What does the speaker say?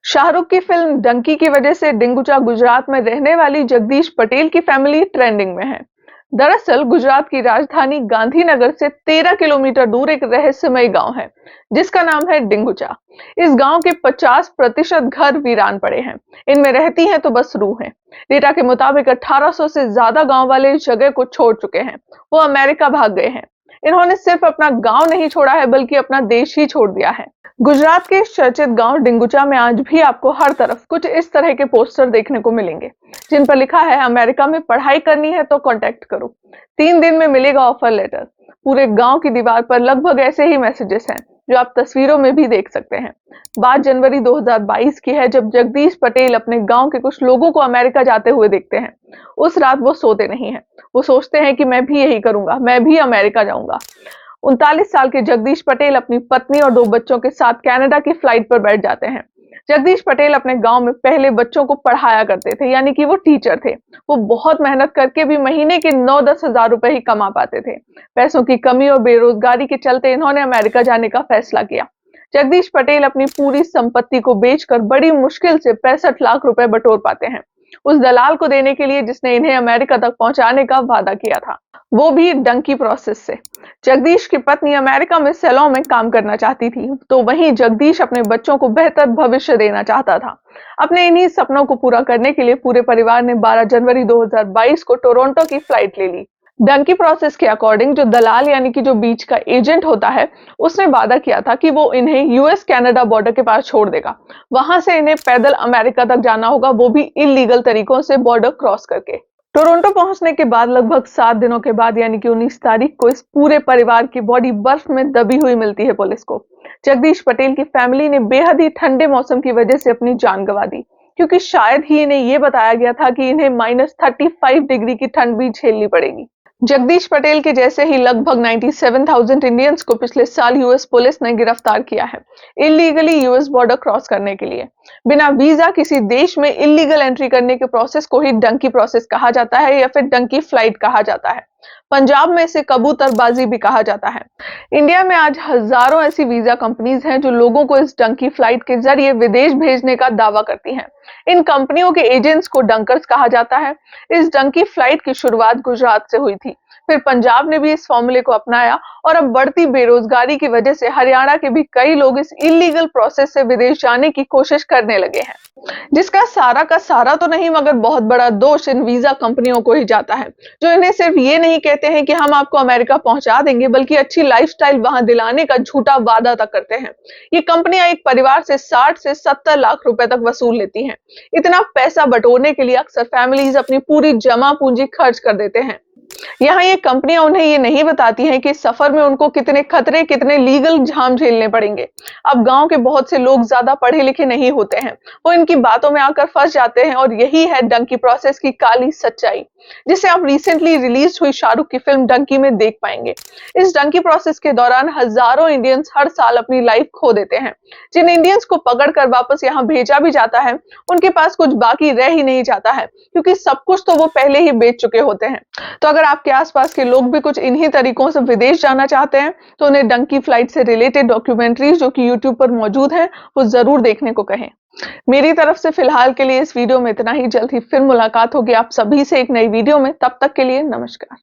शाहरुख की फिल्म डंकी की वजह से डिंगुचा गुजरात में रहने वाली जगदीश पटेल की फैमिली ट्रेंडिंग में है। दरअसल गुजरात की राजधानी गांधीनगर से 13 किलोमीटर दूर एक रहस्यमय गांव है जिसका नाम है डिंगुचा। इस गांव के 50% घर वीरान पड़े हैं। इनमें रहती हैं तो बस रूह है। डेटा के मुताबिक 1800 से ज्यादा गांव वाले इस जगह को छोड़ चुके हैं। वो अमेरिका भाग गए हैं। इन्होंने सिर्फ अपना गांव नहीं छोड़ा है बल्कि अपना देश ही छोड़ दिया है। गुजरात के इस चर्चित गांव डिंगुचा में आज भी आपको हर तरफ कुछ इस तरह के पोस्टर देखने को मिलेंगे जिन पर लिखा है अमेरिका में पढ़ाई करनी है तो कांटेक्ट करो, 3 दिन में मिलेगा ऑफर लेटर। पूरे गांव की दीवार पर लगभग ऐसे ही मैसेजेस हैं जो आप तस्वीरों में भी देख सकते हैं। बात जनवरी 2022 की है जब जगदीश पटेल अपने गांव के कुछ लोगों को अमेरिका जाते हुए देखते हैं। उस रात वो सोते नहीं हैं। वो सोचते हैं कि मैं भी यही करूंगा, मैं भी अमेरिका जाऊंगा। 39 साल के जगदीश पटेल अपनी पत्नी और 2 बच्चों के साथ कनाडा की फ्लाइट पर बैठ जाते हैं। जगदीश पटेल अपने गांव में पहले बच्चों को पढ़ाया करते थे, यानी कि वो टीचर थे। वो बहुत मेहनत करके भी महीने के 9-10 हजार रुपए ही कमा पाते थे। पैसों की कमी और बेरोजगारी के चलते इन्होंने अमेरिका जाने का फैसला किया। जगदीश पटेल अपनी पूरी संपत्ति को बेचकर बड़ी मुश्किल से 65 लाख रुपए बटोर पाते हैं, उस दलाल को देने के लिए जिसने इन्हें अमेरिका तक पहुंचाने का वादा किया था, वो भी डंकी प्रोसेस से। जगदीश की पत्नी अमेरिका में सैलून में काम करना चाहती थी, तो वहीं जगदीश अपने बच्चों को बेहतर भविष्य देना चाहता था। अपने इन्हीं सपनों को पूरा करने के लिए पूरे परिवार ने 12 जनवरी 2022 को टोरंटो की फ्लाइट ले ली। डंकी प्रोसेस के अकॉर्डिंग जो दलाल यानी कि जो बीच का एजेंट होता है, उसने वादा किया था कि वो इन्हें यूएस कनाडा बॉर्डर के पास छोड़ देगा। वहां से इन्हें पैदल अमेरिका तक जाना होगा, वो भी इलीगल तरीकों से बॉर्डर क्रॉस करके। टोरंटो पहुंचने के बाद लगभग 7 दिनों के बाद यानी कि 19 तारीख को इस पूरे परिवार की बॉडी बर्फ में दबी हुई मिलती है पुलिस को। जगदीश पटेल की फैमिली ने बेहद ही ठंडे मौसम की वजह से अपनी जान गंवा दी, क्योंकि शायद ही इन्हें ये बताया गया था कि इन्हें -35 डिग्री की ठंड भी झेलनी पड़ेगी। जगदीश पटेल के जैसे ही लगभग 97,000 इंडियंस को पिछले साल यूएस पुलिस ने गिरफ्तार किया है इलीगली यूएस बॉर्डर क्रॉस करने के लिए। बिना वीजा किसी देश में इलीगल एंट्री करने के प्रोसेस को ही डंकी प्रोसेस कहा जाता है या फिर डंकी फ्लाइट कहा जाता है। पंजाब में इसे कबूतरबाजी भी कहा जाता है। इंडिया में आज हजारों ऐसी वीजा कंपनीज हैं जो लोगों को इस डंकी फ्लाइट के जरिए विदेश भेजने का दावा करती हैं। इन कंपनियों के एजेंट्स को डंकर्स कहा जाता है। इस डंकी फ्लाइट की शुरुआत गुजरात से हुई थी, फिर पंजाब ने भी इस फॉर्मूले को अपनाया और अब बढ़ती बेरोजगारी की वजह से हरियाणा के भी कई लोग इस इलीगल प्रोसेस से विदेश जाने की कोशिश करने लगे हैं, जिसका सारा का सारा तो नहीं मगर बहुत बड़ा दोष इन वीजा कंपनियों को ही जाता है, जो इन्हें सिर्फ ये नहीं कहते हैं कि हम आपको अमेरिका पहुंचा देंगे, बल्कि अच्छी लाइफस्टाइल वहां दिलाने का झूठा वादा तक करते हैं। ये कंपनियां एक परिवार से 60 से 70 लाख रुपए तक वसूल लेती हैं। इतना पैसा बटोरने के लिए अक्सर फैमिलीज अपनी पूरी जमा पूंजी खर्च कर देते हैं। यहाँ ये कंपनियां उन्हें ये नहीं बताती हैं कि सफर में उनको कितने खतरे, कितने लीगल झाम झेलने पड़ेंगे। अब गांव के बहुत से लोग ज्यादा पढ़े लिखे नहीं होते हैं, वो इनकी बातों में आकर फंस जाते हैं और यही है डंकी प्रोसेस की काली सच्चाई, जिसे आप रिसेंटली रिलीज हुई शाहरुख की फिल्म डंकी में देख पाएंगे। इस डंकी प्रोसेस के दौरान हजारों इंडियंस हर साल अपनी लाइफ खो देते हैं। जिन इंडियंस को पकड़कर वापस यहाँ भेजा भी जाता है, उनके पास कुछ बाकी रह ही नहीं जाता है, क्योंकि सब कुछ तो वो पहले ही बेच चुके होते हैं। तो अगर आपके आसपास के लोग भी कुछ इन्हीं तरीकों से विदेश जाना चाहते हैं, तो उन्हें डंकी फ्लाइट से रिलेटेड डॉक्यूमेंट्रीज जो कि यूट्यूब पर मौजूद हैं, वो जरूर देखने को कहें। मेरी तरफ से फिलहाल के लिए इस वीडियो में इतना ही। जल्द ही फिर मुलाकात होगी आप सभी से एक नई वीडियो में। तब तक के लिए नमस्कार।